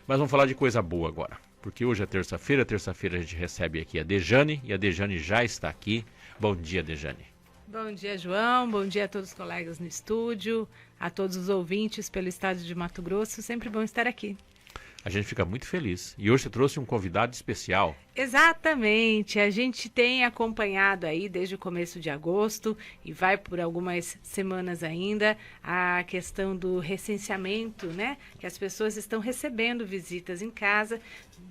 Mas vamos falar de coisa boa agora, porque hoje é terça-feira a gente recebe aqui a Dejane, e a Dejane já está aqui. Bom dia, Dejane. Bom dia, João. Bom dia a todos os colegas no estúdio, a todos os ouvintes pelo estado de Mato Grosso. Sempre bom estar aqui. A gente fica muito feliz. E hoje você trouxe um convidado especial. Exatamente. A gente tem acompanhado aí desde o começo de agosto e vai por algumas semanas ainda a questão do recenseamento, né? Que as pessoas estão recebendo visitas em casa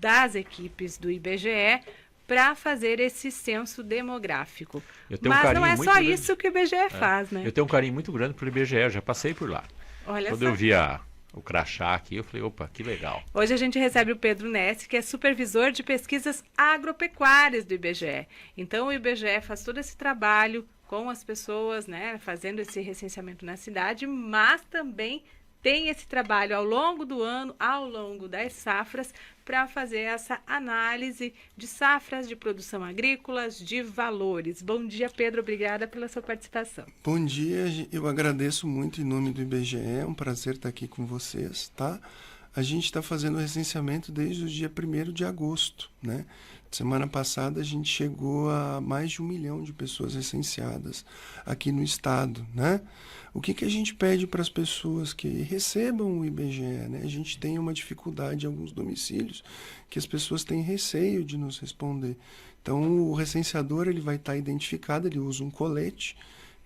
das equipes do IBGE para fazer esse censo demográfico. Mas não é só isso que o IBGE faz, né? Eu tenho um carinho muito grande pelo IBGE, eu já passei por lá. Olha Quando só. eu vi o crachá aqui, eu falei, opa, que legal. Hoje a gente recebe o Pedro Nessi, que é supervisor de pesquisas agropecuárias do IBGE. Então o IBGE faz todo esse trabalho com as pessoas, né, fazendo esse recenseamento na cidade, mas também tem esse trabalho ao longo do ano, ao longo das safras, para fazer essa análise de safras, de produção agrícolas, de valores. Bom dia, Pedro. Obrigada pela sua participação. Bom dia. Eu agradeço muito em nome do IBGE. É um prazer estar aqui com vocês, tá? A gente está fazendo o recenseamento desde o dia 1º de agosto, né? Semana passada a gente chegou a mais de 1 milhão de pessoas recenseadas aqui no estado, né? O que a gente pede para as pessoas que recebam o IBGE, né? A gente tem uma dificuldade em alguns domicílios que as pessoas têm receio de nos responder. Então o recenseador ele vai estar identificado, ele usa um colete,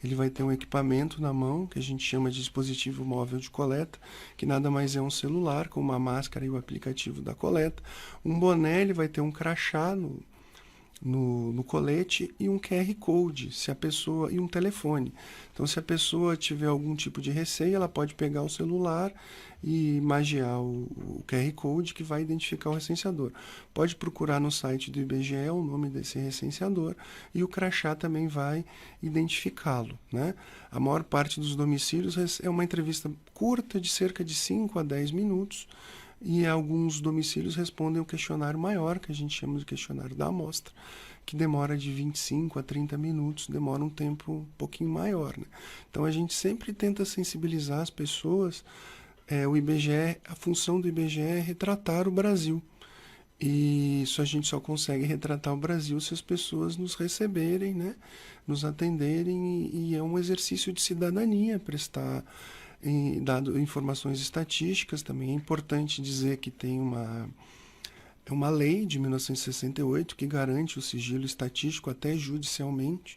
ele vai ter um equipamento na mão, que a gente chama de dispositivo móvel de coleta, que nada mais é um celular com uma máscara e o aplicativo da coleta. Um boné, ele vai ter um crachá no colete e um QR Code, se a pessoa, e um telefone. Então, se a pessoa tiver algum tipo de receio, ela pode pegar o celular e magiar o QR Code que vai identificar o recenseador. Pode procurar no site do IBGE o nome desse recenseador e o crachá também vai identificá-lo, né? A maior parte dos domicílios é uma entrevista curta de cerca de 5 a 10 minutos e alguns domicílios respondem um questionário maior, que a gente chama de questionário da amostra, que demora de 25 a 30 minutos, demora um tempo um pouquinho maior, né? Então a gente sempre tenta sensibilizar as pessoas. O IBGE, a função do IBGE é retratar o Brasil. E isso a gente só consegue retratar o Brasil se as pessoas nos receberem, né? Nos atenderem, e é um exercício de cidadania prestar dado informações estatísticas. Também é importante dizer que tem uma lei de 1968 que garante o sigilo estatístico até judicialmente,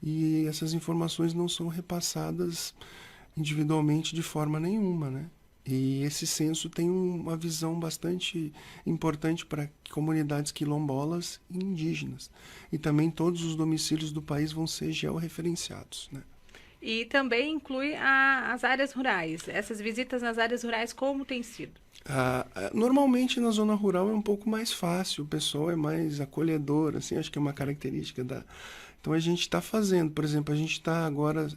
e essas informações não são repassadas individualmente de forma nenhuma, né? E esse censo tem uma visão bastante importante para comunidades quilombolas e indígenas. E também todos os domicílios do país vão ser georreferenciados, né? E também inclui as áreas rurais. Essas visitas nas áreas rurais, como tem sido? Normalmente na zona rural é um pouco mais fácil, o pessoal é mais acolhedor, assim, acho que é uma característica da... Então a gente está fazendo, por exemplo, a gente está agora,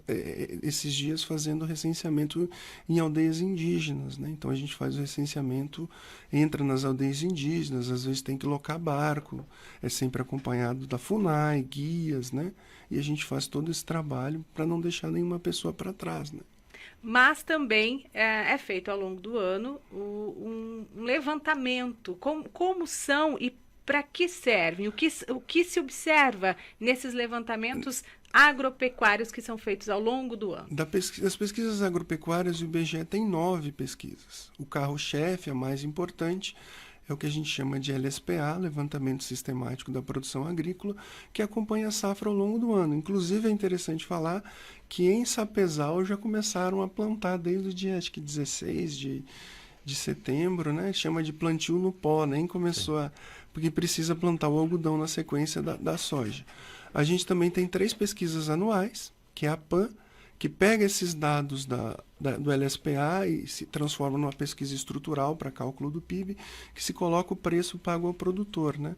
esses dias, fazendo recenseamento em aldeias indígenas, né? Então a gente faz o recenseamento, entra nas aldeias indígenas, às vezes tem que locar barco, é sempre acompanhado da FUNAI, guias, né? E a gente faz todo esse trabalho para não deixar nenhuma pessoa para trás, né? Mas também é feito ao longo do ano um levantamento, como são e para que servem, o que se observa nesses levantamentos agropecuários que são feitos ao longo do ano. Das pesquisas agropecuárias, o IBGE tem 9 pesquisas. O carro-chefe, a mais importante, é o que a gente chama de LSPA, Levantamento Sistemático da Produção Agrícola, que acompanha a safra ao longo do ano. Inclusive, é interessante falar que em Sapezal já começaram a plantar desde o dia, acho que 16 de setembro, né? Chama de plantio no pó, nem começou porque precisa plantar o algodão na sequência da soja. A gente também tem 3 pesquisas anuais, que é a PAN, que pega esses dados do LSPA e se transforma numa pesquisa estrutural para cálculo do PIB, que se coloca o preço pago ao produtor, né?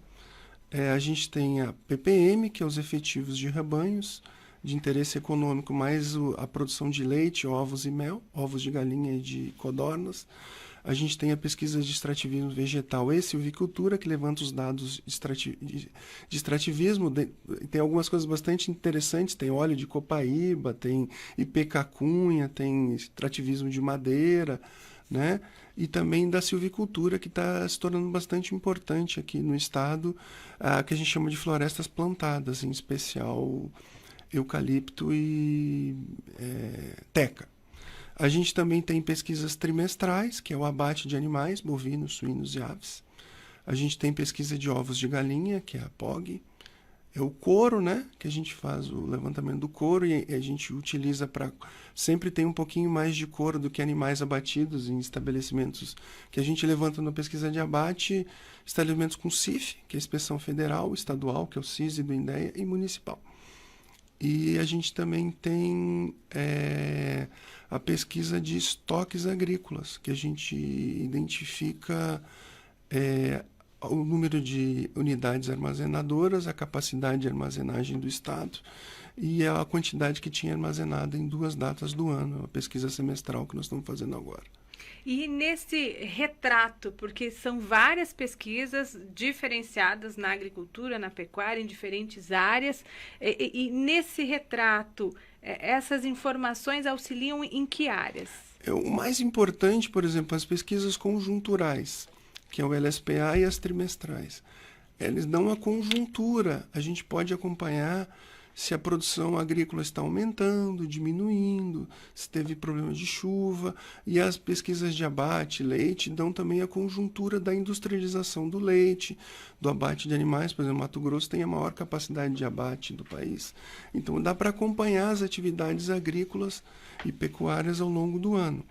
A gente tem a PPM, que é os efetivos de rebanhos de interesse econômico, mais a produção de leite, ovos e mel, ovos de galinha e de codornas. A gente tem a pesquisa de extrativismo vegetal e silvicultura, que levanta os dados de extrativismo. Tem algumas coisas bastante interessantes, tem óleo de copaíba, tem ipê cacunha, tem extrativismo de madeira, né? e também da silvicultura, que está se tornando bastante importante aqui no estado, que a gente chama de florestas plantadas, em especial eucalipto e teca. A gente também tem pesquisas trimestrais, que é o abate de animais, bovinos, suínos e aves. A gente tem pesquisa de ovos de galinha, que é a POG. É o couro, né? Que a gente faz o levantamento do couro e a gente utiliza para... Sempre tem um pouquinho mais de couro do que animais abatidos em estabelecimentos que a gente levanta na pesquisa de abate, estabelecimentos com CIF, que é a inspeção federal, estadual, que é o CISI do INDEA, e municipal. E a gente também tem a pesquisa de estoques agrícolas, que a gente identifica o número de unidades armazenadoras, a capacidade de armazenagem do estado e a quantidade que tinha armazenada em 2 datas do ano, a pesquisa semestral que nós estamos fazendo agora. E nesse retrato, porque são várias pesquisas diferenciadas na agricultura, na pecuária, em diferentes áreas, e nesse retrato, essas informações auxiliam em que áreas? O mais importante, por exemplo, as pesquisas conjunturais, que é o LSPA e as trimestrais. Eles dão a conjuntura, a gente pode acompanhar se a produção agrícola está aumentando, diminuindo, se teve problema de chuva, e as pesquisas de abate, leite, dão também a conjuntura da industrialização do leite, do abate de animais. Por exemplo, Mato Grosso tem a maior capacidade de abate do país. Então, dá para acompanhar as atividades agrícolas e pecuárias ao longo do ano.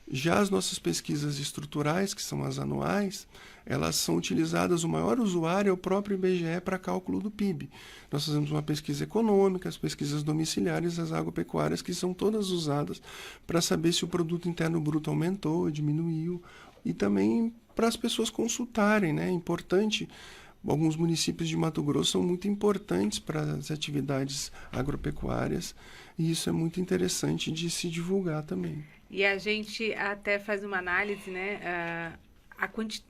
Já as nossas pesquisas estruturais, que são as anuais, elas são utilizadas, o maior usuário é o próprio IBGE para cálculo do PIB. Nós fazemos uma pesquisa econômica, as pesquisas domiciliares, as agropecuárias, que são todas usadas para saber se o produto interno bruto aumentou, diminuiu, e também para as pessoas consultarem, né? É importante, alguns municípios de Mato Grosso são muito importantes para as atividades agropecuárias, e isso é muito interessante de se divulgar também. E a gente até faz uma análise, né?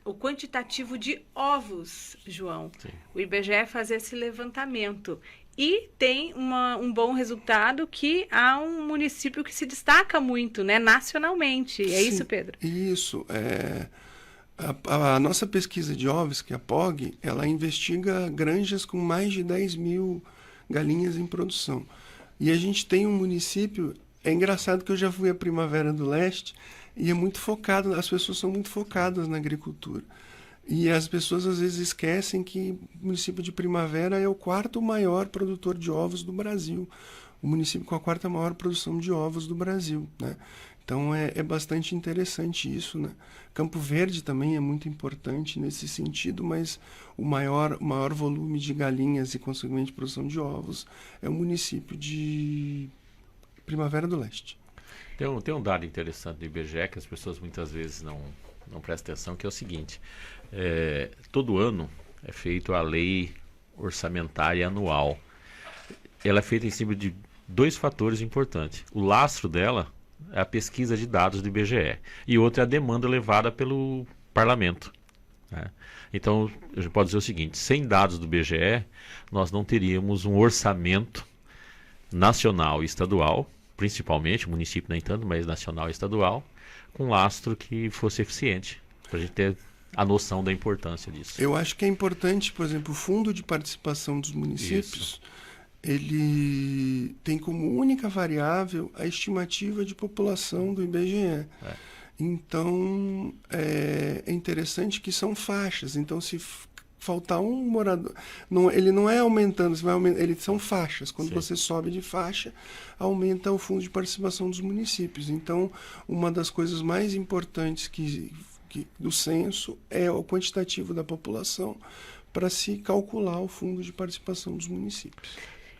O quantitativo de ovos, João. Sim. O IBGE faz esse levantamento. E tem um bom resultado, que há um município que se destaca muito, né? Nacionalmente. É Sim, isso, Pedro? Isso. A nossa pesquisa de ovos, que é a POG, ela investiga granjas com mais de 10 mil galinhas em produção. E a gente tem um município... É engraçado que eu já fui à Primavera do Leste e é muito focado, as pessoas são muito focadas na agricultura. E as pessoas às vezes esquecem que o município de Primavera é o 4º maior produtor de ovos do Brasil. O município com a 4ª maior produção de ovos do Brasil, né? Então é bastante interessante isso, né? Campo Verde também é muito importante nesse sentido, mas o maior volume de galinhas e, consequentemente, produção de ovos é o município de Primavera do Leste. Tem um dado interessante do IBGE que as pessoas muitas vezes não prestam atenção, que é o seguinte: todo ano é feita a lei orçamentária anual. Ela é feita em cima de 2 fatores importantes. O lastro dela é a pesquisa de dados do IBGE e outro é a demanda levada pelo parlamento, né? Então, a gente pode dizer o seguinte: sem dados do IBGE, nós não teríamos um orçamento nacional e estadual, principalmente, município nem tanto, mas nacional e estadual, com lastro que fosse eficiente, para a gente ter a noção da importância disso. Eu acho que é importante, por exemplo, o Fundo de Participação dos Municípios, ele tem como única variável a estimativa de população do IBGE. Então, é interessante que são faixas. Então, se faltar um morador, ele não é aumentando, eles são faixas. Quando Sim. você sobe de faixa, aumenta o fundo de participação dos municípios. Então, uma das coisas mais importantes do censo é o quantitativo da população para se calcular o fundo de participação dos municípios.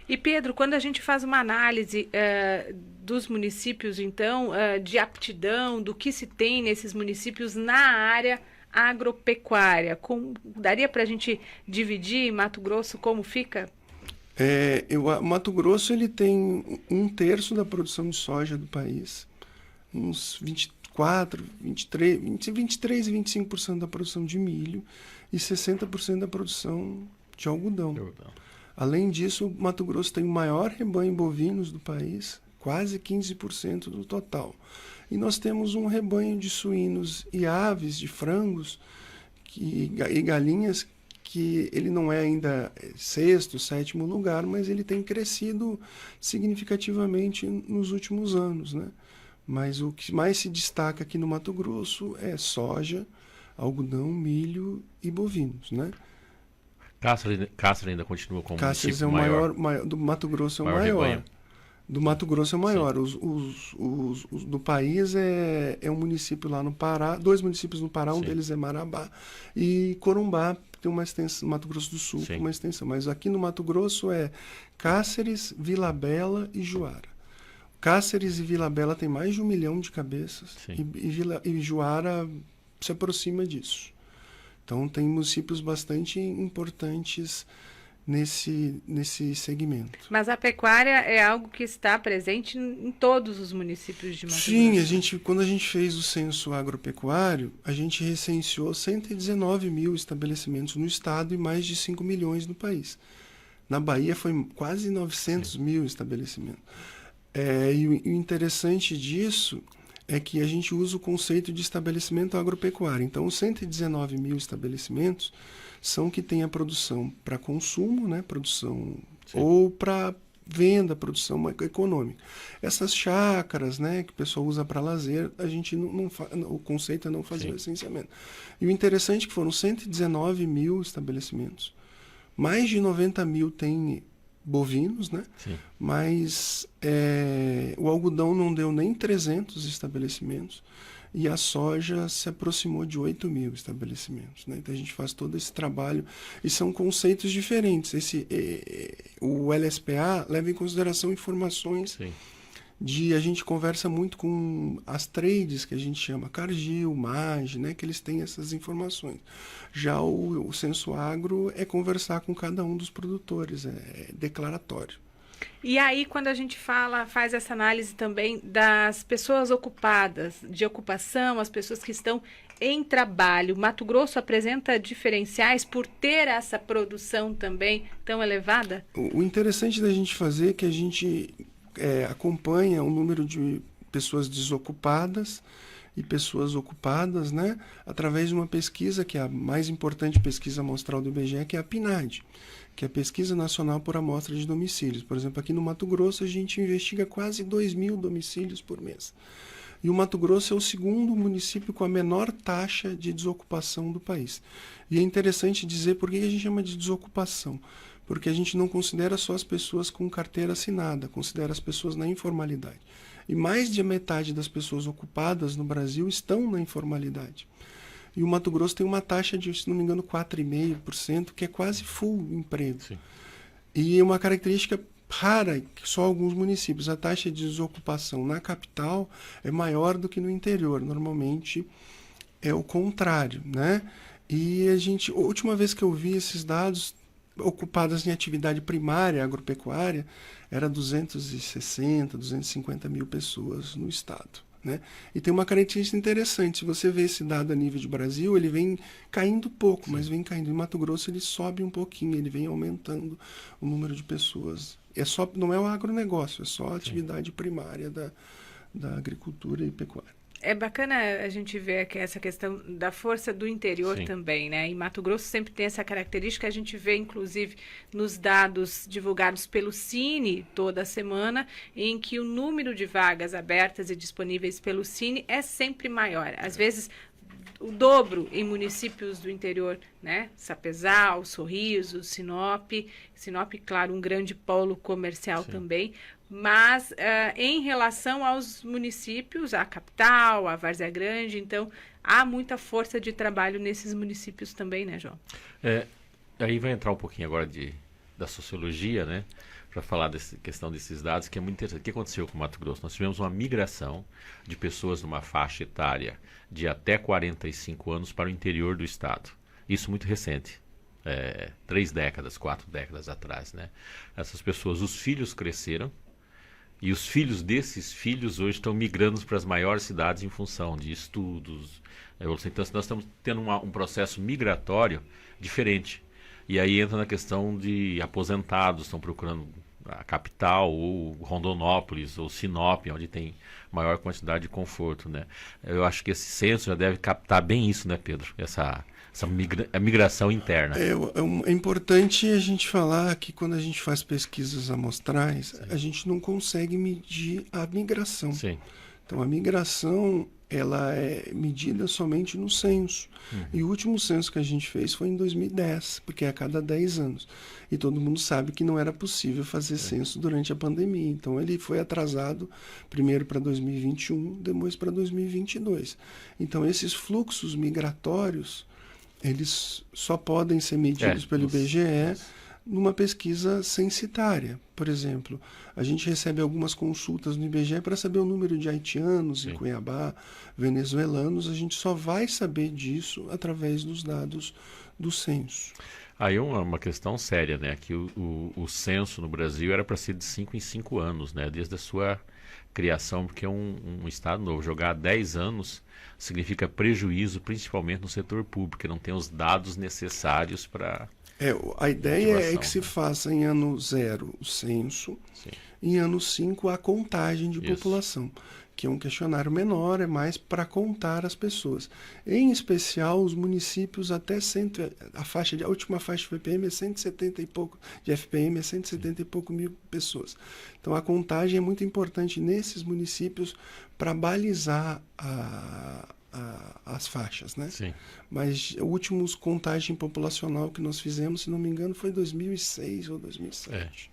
E Pedro, quando a gente faz uma análise dos municípios, então, de aptidão, do que se tem nesses municípios na área agropecuária, daria para a gente dividir Mato Grosso como fica? Mato Grosso ele tem 1/3 da produção de soja do país, uns 23 e 25% da produção de milho e 60% da produção de algodão. Além disso, o Mato Grosso tem o maior rebanho bovinos do país, quase 15% do total. E nós temos um rebanho de suínos e aves, de frangos e galinhas, que ele não é ainda sexto, sétimo lugar, mas ele tem crescido significativamente nos últimos anos, né? Mas o que mais se destaca aqui no Mato Grosso é soja, algodão, milho e bovinos, né? Cáceres ainda continua como Cáceres é o maior, do Mato Grosso é o maior maior. rebanho. Do Mato Grosso é o maior. Os do país é um município lá no Pará, 2 municípios no Pará, um Sim. deles é Marabá, e Corumbá tem uma extensão, Mato Grosso do Sul Sim. tem uma extensão. Mas aqui no Mato Grosso é Cáceres, Vila Bela e Juara. Cáceres e Vila Bela tem mais de 1 milhão de cabeças e Juara se aproxima disso. Então tem municípios bastante importantes nesse segmento. Mas a pecuária é algo que está presente em todos os municípios de Mato Sim, Grosso. quando a gente fez o censo agropecuário, a gente recenseou 119 mil estabelecimentos no estado e mais de 5 milhões no país. Na Bahia foi quase 900 mil estabelecimentos. E o interessante disso é que a gente usa o conceito de estabelecimento agropecuário. Então, os 119 mil estabelecimentos são que têm a produção para consumo, né, produção ou para venda, produção econômica. Essas chácaras, né, que o pessoal usa para lazer, a gente o conceito é não fazer o licenciamento. E o interessante é que foram 119 mil estabelecimentos. Mais de 90 mil têm bovinos, né? Sim. Mas o algodão não deu nem 300 estabelecimentos e a soja se aproximou de 8 mil estabelecimentos, né? Então a gente faz todo esse trabalho e são conceitos diferentes. O LSPA leva em consideração informações a gente conversa muito com as trades, que a gente chama Cargill, MAGE, né, que eles têm essas informações. Já o Censo Agro é conversar com cada um dos produtores, é declaratório. E aí, quando a gente faz essa análise também das pessoas ocupadas, de ocupação, as pessoas que estão em trabalho, Mato Grosso apresenta diferenciais por ter essa produção também tão elevada? O interessante da gente fazer é que a gente acompanha o número de pessoas desocupadas e pessoas ocupadas, né, através de uma pesquisa que é a mais importante pesquisa amostral do IBGE, que é a PNAD, que é a Pesquisa Nacional por Amostra de Domicílios. Por exemplo, aqui no Mato Grosso a gente investiga quase 2.000 domicílios por mês. E o Mato Grosso é o segundo município com a menor taxa de desocupação do país. E é interessante dizer por que a gente chama de desocupação. Porque a gente não considera só as pessoas com carteira assinada, considera as pessoas na informalidade. E mais de metade das pessoas ocupadas no Brasil estão na informalidade. E o Mato Grosso tem uma taxa de, se não me engano, 4,5%, que é quase full emprego. Sim. E é uma característica rara, que só alguns municípios. A taxa de desocupação na capital é maior do que no interior. Normalmente é o contrário, né? E a última vez que eu vi esses dados, ocupadas em atividade primária agropecuária, era 260, 250 mil pessoas no estado, né? E tem uma característica interessante, se você vê esse dado a nível de Brasil, ele vem caindo pouco, mas vem caindo. Em Mato Grosso ele sobe um pouquinho, ele vem aumentando o número de pessoas. Não é o agronegócio, é só a atividade primária da agricultura e pecuária. É bacana a gente ver que essa questão da força do interior também, né? E Mato Grosso sempre tem essa característica, a gente vê inclusive nos dados divulgados pelo Cine toda semana, em que o número de vagas abertas e disponíveis pelo Cine é sempre maior. Às vezes o dobro em municípios do interior, né? Sapezal, Sorriso, Sinop, claro, um grande polo comercial também. Mas em relação aos municípios, a capital, a Várzea Grande, então há muita força de trabalho nesses municípios também, né, João? Aí vai entrar um pouquinho agora da sociologia, né, para falar dessa questão desses dados, que é muito interessante. O que aconteceu com o Mato Grosso? Nós tivemos uma migração de pessoas numa faixa etária de até 45 anos para o interior do estado. Isso muito recente. 3 décadas, 4 décadas atrás, né? Essas pessoas, os filhos cresceram, e os filhos desses filhos hoje estão migrando para as maiores cidades em função de estudos. Então, nós estamos tendo um processo migratório diferente. E aí entra na questão de aposentados, estão procurando a capital, ou Rondonópolis, ou Sinop, onde tem maior quantidade de conforto, né? Eu acho que esse censo já deve captar bem isso, né, Pedro? A migração interna. É importante a gente falar que quando a gente faz pesquisas amostrais, sim, a gente não consegue medir a migração. Sim. Então, a migração, ela é medida somente no censo. E o último censo que a gente fez foi em 2010, porque é a cada 10 anos. E todo mundo sabe que não era possível fazer censo durante a pandemia. Então, ele foi atrasado primeiro para 2021, depois para 2022. Então, esses fluxos migratórios, eles só podem ser medidos pelo IBGE numa pesquisa censitária. Por exemplo, a gente recebe algumas consultas no IBGE para saber o número de haitianos, sim, em Cuiabá, venezuelanos. A gente só vai saber disso através dos dados do censo. Aí uma questão séria, né? Que o censo no Brasil era para ser de 5 em 5 anos, né? Desde a sua criação, porque é um estado novo. Jogar 10 anos significa prejuízo, principalmente no setor público, que não tem os dados necessários para... A ideia é que se faça em ano 0 o censo, sim, em ano 5 a contagem de população, que é um questionário menor, é mais para contar as pessoas. Em especial, os municípios até a última faixa de FPM é 170 e pouco, de FPM é 170 e pouco mil pessoas. Então, a contagem é muito importante nesses municípios para balizar as faixas, né? Sim. Mas a última contagem populacional que nós fizemos, se não me engano, foi 2006 ou 2007.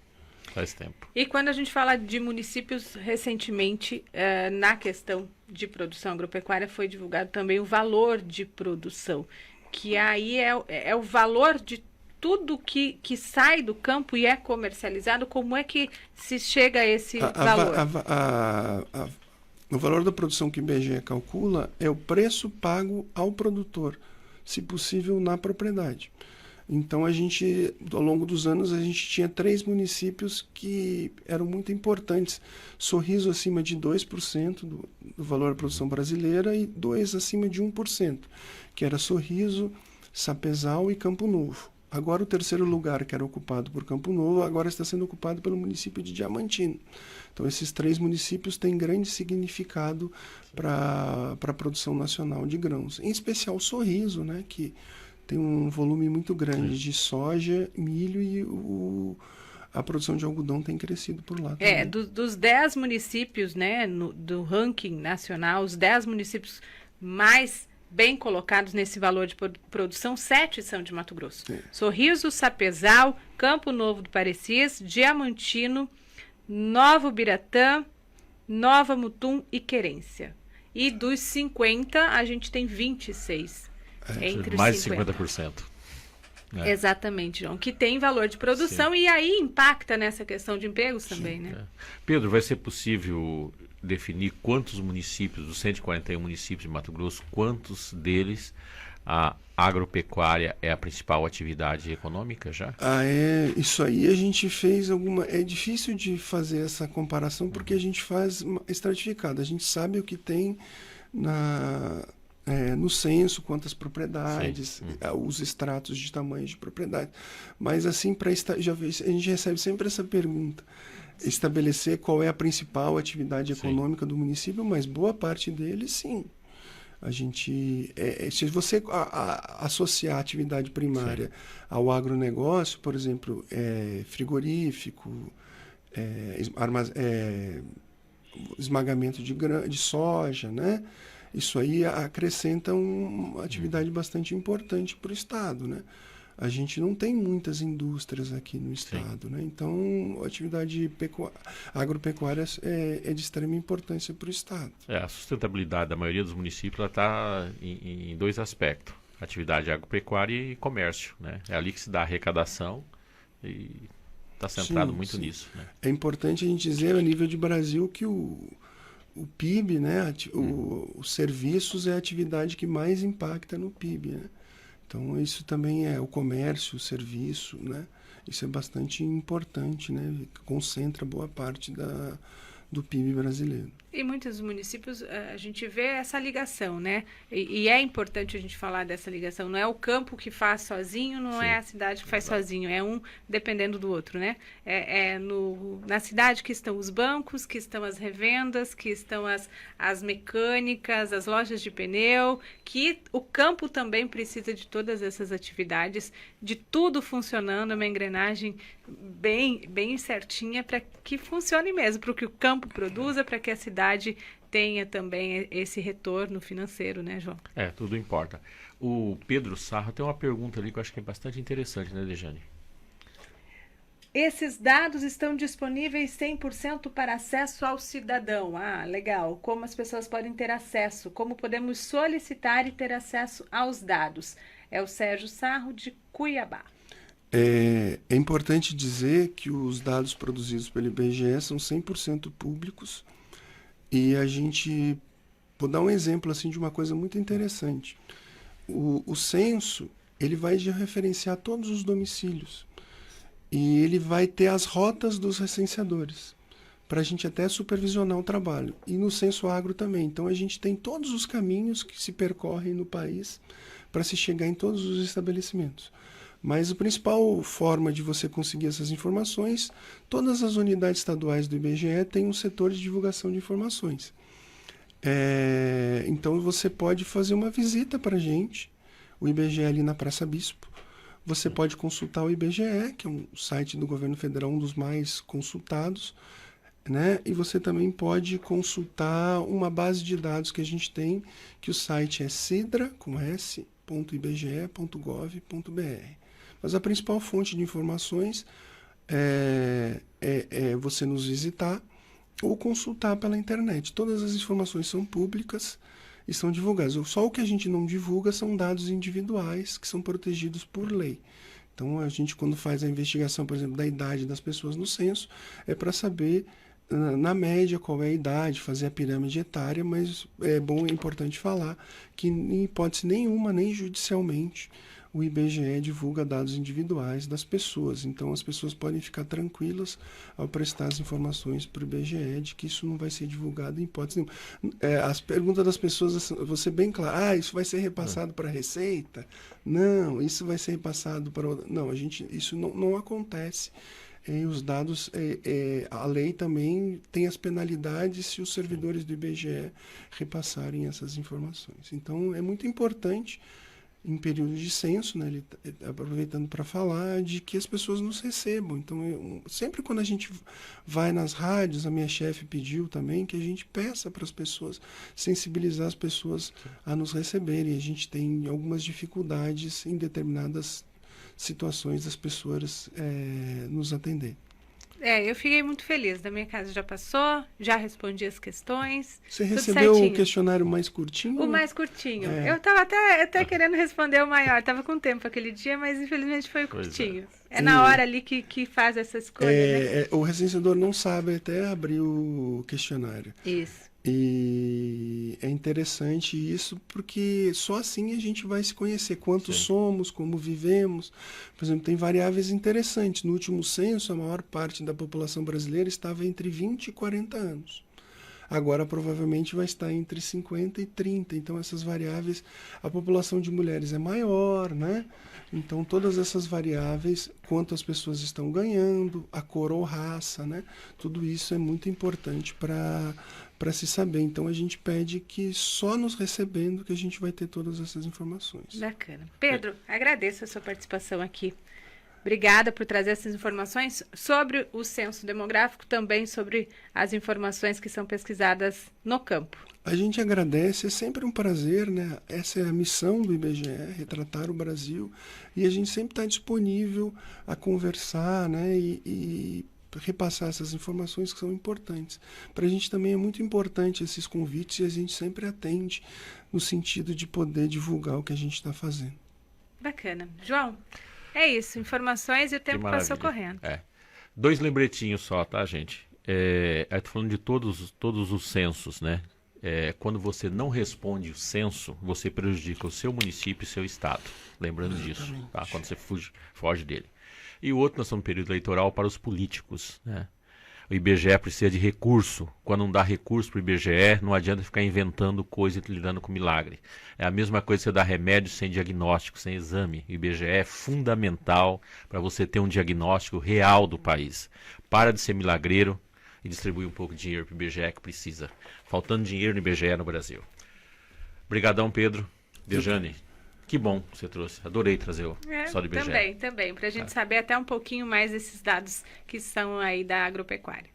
Faz tempo. E quando a gente fala de municípios, recentemente, na questão de produção agropecuária, foi divulgado também o valor de produção, que aí é o valor de tudo que sai do campo e é comercializado. Como é que se chega a esse valor? O valor da produção que o IBGE calcula é o preço pago ao produtor, se possível na propriedade. Então, ao longo dos anos, a gente tinha 3 municípios que eram muito importantes. Sorriso acima de 2% do valor da produção brasileira e 2 acima de 1%, que era Sorriso, Sapezal e Campo Novo. Agora, o terceiro lugar, que era ocupado por Campo Novo, agora está sendo ocupado pelo município de Diamantino. Então, esses 3 municípios têm grande significado para a produção nacional de grãos. Em especial, Sorriso, né, que tem um volume muito grande de soja, milho e a produção de algodão tem crescido por lá também. Dos 10 municípios, né, do ranking nacional, os 10 municípios mais bem colocados nesse valor de produção, 7 são de Mato Grosso. Sim. Sorriso, Sapezal, Campo Novo do Parecis, Diamantino, Novo Biratã, Nova Mutum e Querência. E dos 50, a gente tem 26. Entre mais os de 50%. Exatamente, João. Que tem valor de produção. Sim. E aí impacta nessa questão de empregos também, sim, né? Pedro, vai ser possível definir quantos municípios, dos 141 municípios de Mato Grosso, quantos deles a agropecuária é a principal atividade econômica já? Isso aí a gente fez alguma... É difícil de fazer essa comparação porque a gente faz estratificado. A gente sabe o que tem no censo, quantas propriedades, os extratos de tamanho de propriedade. Mas assim, a gente recebe sempre essa pergunta. Estabelecer qual é a principal atividade econômica do município, mas boa parte deles, sim. A gente, se você associar a atividade primária ao agronegócio, por exemplo, frigorífico, esmagamento de soja, né? Isso aí acrescenta uma atividade bastante importante para o Estado, né? A gente não tem muitas indústrias aqui no Estado, né? Então, a atividade agropecuária é de extrema importância para o Estado. A sustentabilidade da maioria dos municípios está em 2 aspectos: atividade agropecuária e comércio, né? É ali que se dá a arrecadação e está centrado muito nisso, né? É importante a gente dizer, a nível de Brasil, que o PIB, né? Os serviços é a atividade que mais impacta no PIB, né? Então, isso também é o comércio, o serviço, né? Isso é bastante importante, né? Concentra boa parte do PIB brasileiro. Em muitos municípios a gente vê essa ligação, né? E é importante a gente falar dessa ligação. Não é o campo que faz sozinho, não Sim, é a cidade que faz sozinho. É um dependendo do outro, né? Na cidade que estão os bancos, que estão as revendas, que estão as mecânicas, as lojas de pneu, que o campo também precisa de todas essas atividades, de tudo funcionando, uma engrenagem bem certinha para que funcione mesmo, para que o campo produza, para que a cidade tenha também esse retorno financeiro, né, João? Tudo importa. O Pedro Sarro tem uma pergunta ali que eu acho que é bastante interessante, né, Dejane? Esses dados estão disponíveis 100% para acesso ao cidadão. Ah, legal. Como as pessoas podem ter acesso? Como podemos solicitar e ter acesso aos dados? É o Sérgio Sarro, de Cuiabá. É importante dizer que os dados produzidos pelo IBGE são 100% públicos. E a gente, vou dar um exemplo assim de uma coisa muito interessante. O censo, ele vai referenciar todos os domicílios e ele vai ter as rotas dos recenseadores para a gente até supervisionar o trabalho. E no Censo Agro também. Então a gente tem todos os caminhos que se percorrem no país para se chegar em todos os estabelecimentos. Mas a principal forma de você conseguir essas informações, todas as unidades estaduais do IBGE têm um setor de divulgação de informações. Então você pode fazer uma visita para a gente, o IBGE ali na Praça Bispo. Você pode consultar o IBGE, que é um site do governo federal, um dos mais consultados, né? E você também pode consultar uma base de dados que a gente tem, que o site é cidra.ibge.gov.br. Mas a principal fonte de informações é você nos visitar ou consultar pela internet. Todas as informações são públicas e são divulgadas. Só o que a gente não divulga são dados individuais que são protegidos por lei. Então, a gente, quando faz a investigação, por exemplo, da idade das pessoas no censo, é para saber, na média, qual é a idade, fazer a pirâmide etária, mas é importante falar que, em hipótese nenhuma, nem judicialmente, o IBGE divulga dados individuais das pessoas. Então, as pessoas podem ficar tranquilas ao prestar as informações para o IBGE de que isso não vai ser divulgado em hipótese nenhuma. As perguntas das pessoas, vou ser bem claro, isso vai ser repassado para a Receita? Não, isso vai ser repassado para... Não, isso não acontece. Os dados, a lei também tem as penalidades se os servidores do IBGE repassarem essas informações. Então, é muito importante, em período de censo, né, ele aproveitando para falar de que as pessoas nos recebam. Então, sempre quando a gente vai nas rádios, a minha chefe pediu também que a gente peça para as pessoas, sensibilizar as pessoas a nos receberem. A gente tem algumas dificuldades em determinadas situações das pessoas nos atender. Eu fiquei muito feliz. Da minha casa já passou, já respondi as questões. Você recebeu o questionário mais curtinho? O mais curtinho. Eu estava até querendo responder o maior. Estava com tempo aquele dia, mas infelizmente foi curtinho. É na hora ali que faz essa escolha, né? O recenseador não sabe até abrir o questionário. Isso. E é interessante isso porque só assim a gente vai se conhecer quantos somos, como vivemos. Por exemplo, tem variáveis interessantes. No último censo, a maior parte da população brasileira estava entre 20 e 40 anos. Agora, provavelmente, vai estar entre 50 e 30. Então, essas variáveis, a população de mulheres é maior, né? Então, todas essas variáveis, quanto as pessoas estão ganhando, a cor ou raça, né? Tudo isso é muito importante para se saber. Então, a gente pede que só nos recebendo que a gente vai ter todas essas informações. Bacana. Pedro, agradeço a sua participação aqui. Obrigada por trazer essas informações sobre o censo demográfico, também sobre as informações que são pesquisadas no campo. A gente agradece, é sempre um prazer, né? Essa é a missão do IBGE, retratar o Brasil, e a gente sempre está disponível a conversar, né? E repassar essas informações que são importantes. Para a gente também é muito importante esses convites e a gente sempre atende no sentido de poder divulgar o que a gente está fazendo. Bacana. João? É isso, informações e o tempo passou correndo. 2 lembretinhos só, tá, gente? Eu tô falando de todos os censos, né? Quando você não responde o censo, você prejudica o seu município e seu estado. Lembrando disso, tá? Quando você foge dele. E o outro, nós estamos no período eleitoral para os políticos, né? O IBGE precisa de recurso. Quando não dá recurso para o IBGE, não adianta ficar inventando coisa e lidando com milagre. É a mesma coisa que você dar remédio sem diagnóstico, sem exame. O IBGE é fundamental para você ter um diagnóstico real do país. Para de ser milagreiro e distribui um pouco de dinheiro para o IBGE que precisa. Faltando dinheiro no IBGE no Brasil. Obrigadão, Pedro. Dejane, que bom que você trouxe. Adorei trazer o só do IBGE. Também. Para a gente saber até um pouquinho mais desses dados que são aí da agropecuária.